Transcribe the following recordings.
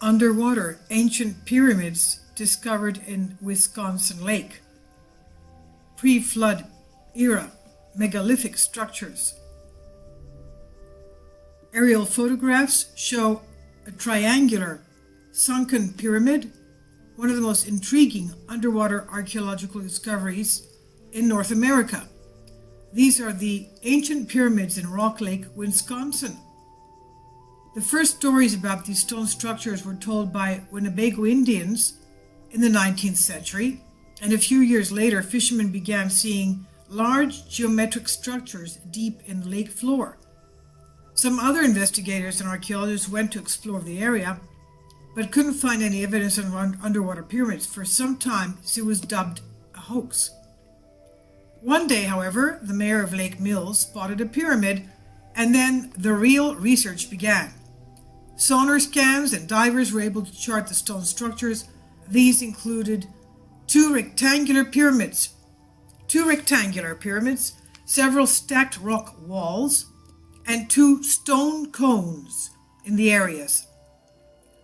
underwater ancient pyramids discovered in Wisconsin Lake. Pre-flood era megalithic structures. Aerial photographs show a triangular sunken pyramid, one of the most intriguing underwater archaeological discoveries in North America. These are the ancient pyramids in Rock Lake, Wisconsin. The first stories about these stone structures were told by Winnebago Indians in the 19th century, and a few years later, fishermen began seeing large geometric structures deep in the lake floor. Some other investigators and archaeologists went to explore the area, but couldn't find any evidence of underwater pyramids. For some time, it was dubbed a hoax. One day, however, the mayor of Lake Mills spotted a pyramid, and then the real research began. Sonar scans and divers were able to chart the stone structures. These included two rectangular pyramids, several stacked rock walls, and two stone cones in the areas,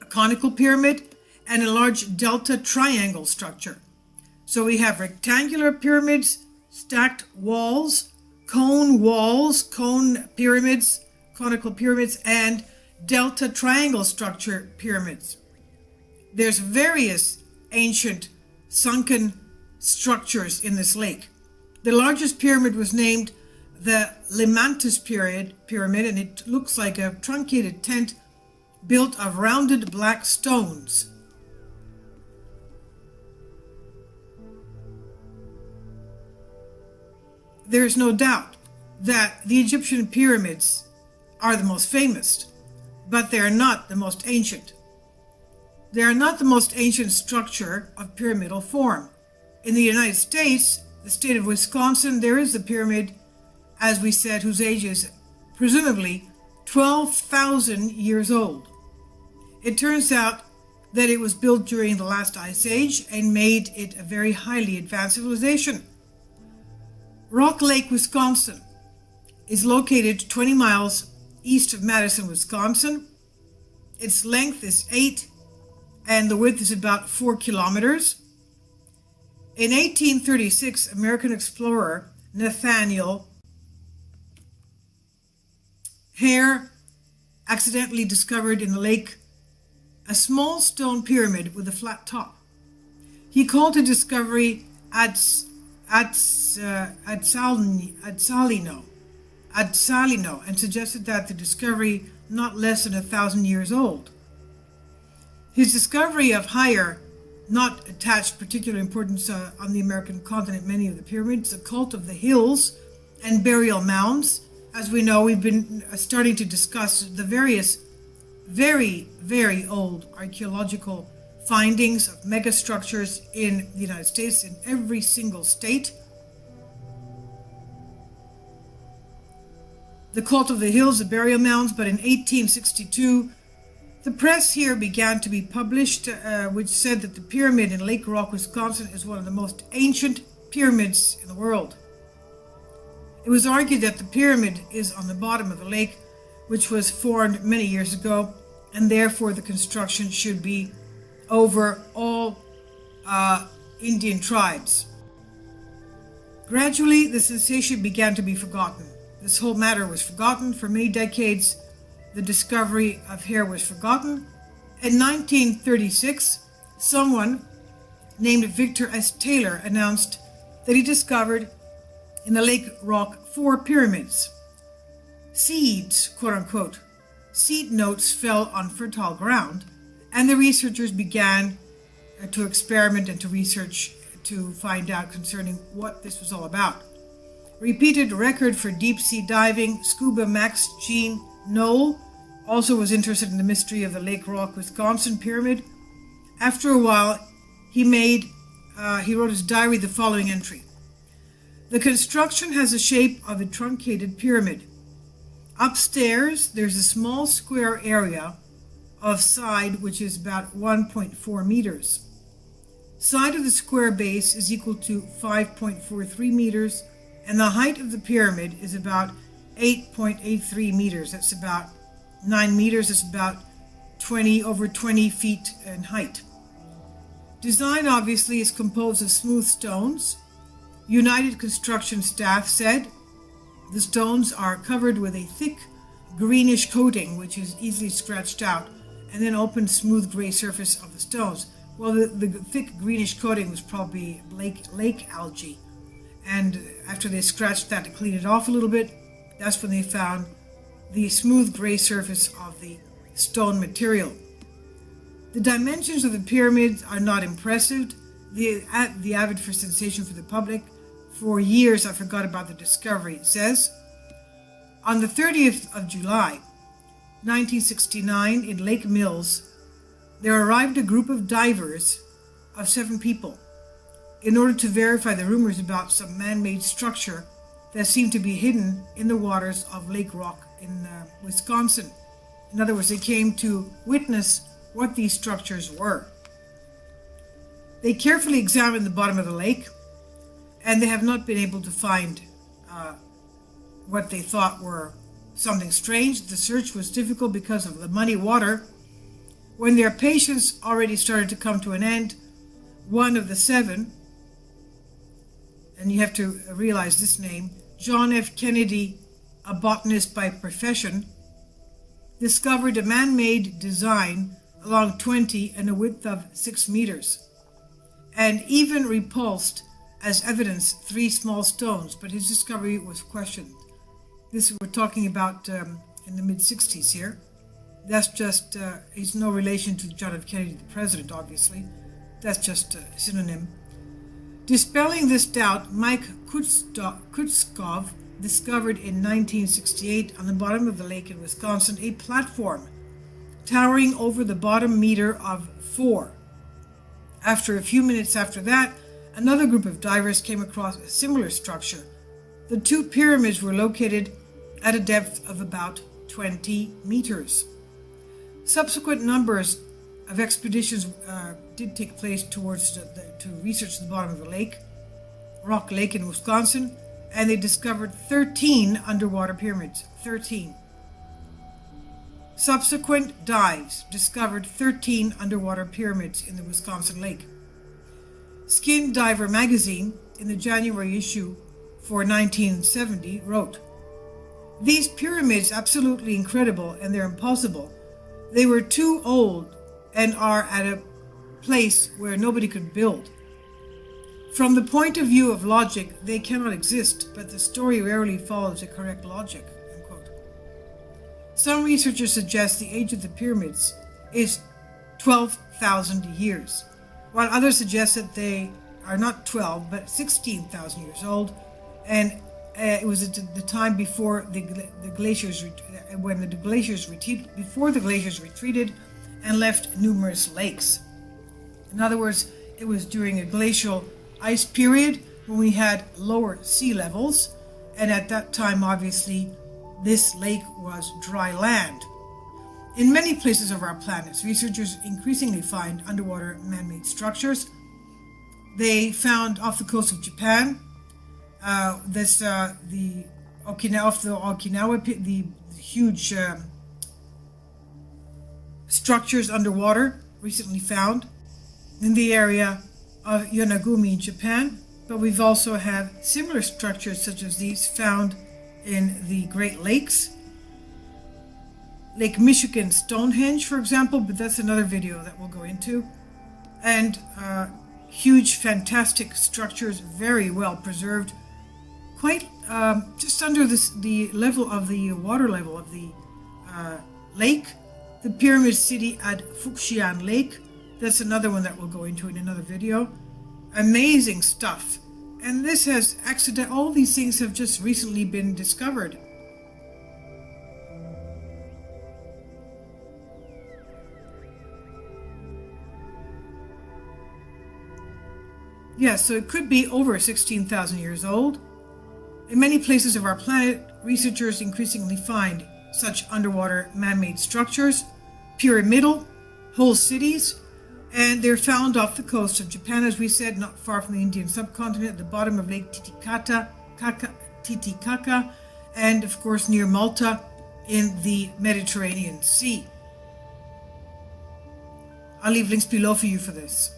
a conical pyramid and a large delta triangle structure. So we have rectangular pyramids, stacked walls, cone pyramids, conical pyramids, and delta triangle structure pyramids. There's various ancient sunken structures in this lake. The largest pyramid was named the Limantus pyramid, and it looks like a truncated tent built of rounded black stones. There is no doubt that the Egyptian pyramids are the most famous, but they are not the most ancient. They are not the most ancient structure of pyramidal form. In the United States, the state of Wisconsin, there is a pyramid, as we said, whose age is presumably 12,000 years old. It turns out that it was built during the last ice age and made it a very highly advanced civilization. Rock Lake, Wisconsin is located 20 miles east of Madison, Wisconsin. Its length is 8 and the width is about 4 kilometers. In 1836, American explorer Nathaniel Hare accidentally discovered in the lake a small stone pyramid with a flat top. He called the discovery Adsalino, and suggested that the discovery not less than 1,000 years old. His discovery of higher not attached particular importance on the American continent. Many of the pyramids, the cult of the hills, and burial mounds. As we know, we've been starting to discuss the various very, very old archaeological findings of megastructures in the United States, in every single state. The cult of the hills, the burial mounds, but in 1862, the press here began to be published, which said that the pyramid in Lake Rock, Wisconsin, is one of the most ancient pyramids in the world. It was argued that the pyramid is on the bottom of the lake, which was formed many years ago, and therefore the construction should be over all Indian tribes. Gradually, the sensation began to be forgotten. This whole matter was forgotten. For many decades, the discovery of Hare was forgotten. In 1936, someone named Victor S. Taylor announced that he discovered in the Lake Rock 4 pyramids. Seeds, quote unquote, seed notes fell on fertile ground, and the researchers began to experiment and to research to find out concerning what this was all about. Repeated record for deep sea diving, scuba Max Gene Knoll also was interested in the mystery of the Lake Rock, Wisconsin pyramid. After a while, he wrote his diary the following entry. The construction has the shape of a truncated pyramid. Upstairs, there's a small square area of side which is about 1.4 meters. Side of the square base is equal to 5.43 meters, and the height of the pyramid is about 8.83 meters. That's about 9 meters. It's about over 20 feet in height. Design obviously is composed of smooth stones. United Construction staff said the stones are covered with a thick greenish coating which is easily scratched out, and then open smooth gray surface of the stones. Well, the thick greenish coating was probably lake algae, and after they scratched that to clean it off a little bit, that's when they found the smooth gray surface of the stone material. The dimensions of the pyramids are not impressive. The avid for sensation for the public. For years I forgot about the discovery. It says, on the 30th of July, 1969, in Lake Mills, there arrived a group of divers of 7 people in order to verify the rumors about some man-made structure that seemed to be hidden in the waters of Lake Rock in Wisconsin. In other words, they came to witness what these structures were. They carefully examined the bottom of the lake, and they have not been able to find what they thought were something strange. The search was difficult because of the muddy water. When their patience already started to come to an end, one of the 7, and you have to realize this name, John F. Kennedy, a botanist by profession, discovered a man-made design along 20 and a width of 6 meters, and even repulsed as evidence 3 small stones, but his discovery was questioned. This we're talking about in the mid-60s here. That's just, he's no relation to John F. Kennedy, the president, obviously. That's just a synonym. Dispelling this doubt, Mike Kutskov discovered in 1968 on the bottom of the lake in Wisconsin a platform towering over the bottom meter of 4. After a few minutes after that, another group of divers came across a similar structure. The 2 pyramids were located at a depth of about 20 meters. Subsequent numbers of expeditions did take place towards to research the bottom of the lake, Rock Lake in Wisconsin, and they discovered 13 underwater pyramids. 13. Subsequent dives discovered 13 underwater pyramids in the Wisconsin lake. Skin Diver magazine, in the January issue for 1970, wrote, "These pyramids absolutely incredible, and they're impossible. They were too old and are at a place where nobody could build. From the point of view of logic, they cannot exist, but the story rarely follows a correct logic." Unquote. Some researchers suggest the age of the pyramids is 12,000 years, while others suggest that they are not 12 but 16,000 years old, and it was at the time before the glaciers, when the glaciers retreated, before the glaciers retreated and left numerous lakes. In other words, it was during a glacial ice period when we had lower sea levels, and at that time, obviously, this lake was dry land. In many places of our planet, researchers increasingly find underwater man-made structures. They found off the coast of Japan, the Okinawa, the huge structures underwater recently found in the area of Yonaguni in Japan, but we've also had similar structures such as these found in the Great Lakes, Lake Michigan Stonehenge, for example, but that's another video that we'll go into, and huge, fantastic structures, very well preserved, quite just under the level of the water level of the lake. The Pyramid City at Fuxian Lake, that's another one that we'll go into in another video. Amazing stuff. And this has all these things have just recently been discovered. Yeah, so it could be over 16,000 years old. In many places of our planet, researchers increasingly find such underwater man-made structures, pyramidal, whole cities, and they're found off the coast of Japan, as we said, not far from the Indian subcontinent, at the bottom of Lake Titicaca, and of course near Malta in the Mediterranean Sea. I'll leave links below for you for this.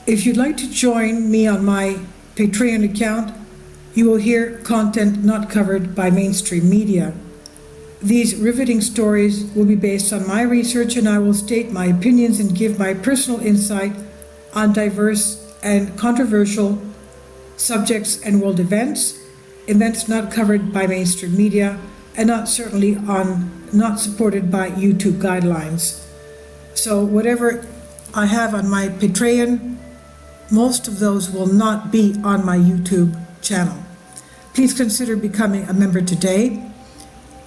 If you'd like to join me on my Patreon account, you will hear content not covered by mainstream media. These riveting stories will be based on my research, and I will state my opinions and give my personal insight on diverse and controversial subjects and world events not covered by mainstream media, and not supported by YouTube guidelines. So whatever I have on my Patreon, most of those will not be on my YouTube channel. Please consider becoming a member today.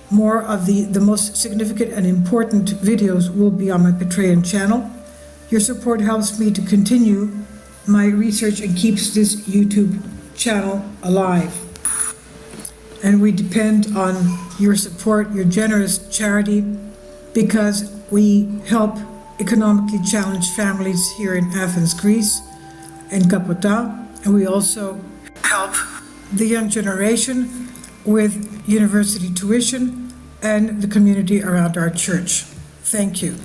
More of the most significant and important videos will be on my Patreon channel. Your support helps me to continue my research and keeps this YouTube channel alive. And we depend on your support, your generous charity, because we help economically challenged families here in Athens, Greece, and Kapota, and we also help the young generation with university tuition and the community around our church. Thank you.